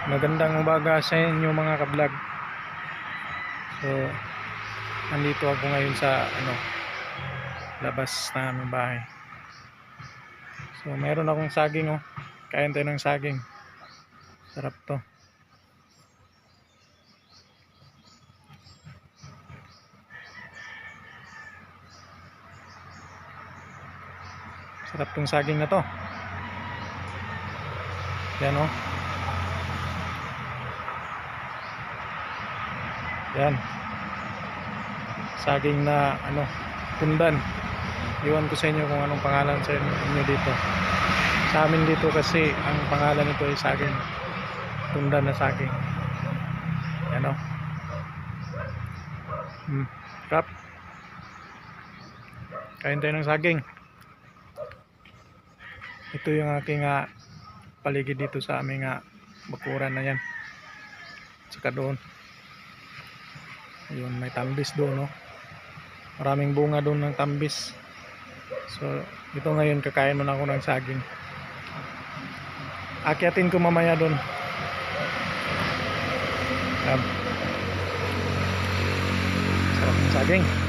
Magandang umaga sa inyo mga ka-vlog. So, nandito ako ngayon sa labas na aming bahay. So, mayroon akong saging Kain tayo ng saging. Sarap to. Sarap tong saging na to. Yan Yan. Saging na tundan. Iwan ko sa inyo kung anong pangalan sa inyo dito. Sa amin dito kasi ang pangalan nito ay saging. Tundan na saging. Yan Kap. Kain tayo ng saging. Ito yung aking paligid dito sa aming bakuran na yan. Tsaka doon. Ayun, may tambis doon Maraming bunga doon ng tambis. So, ito ngayon kakain muna ako ng saging. Akyatin ko mamaya doon. Sarap ng saging.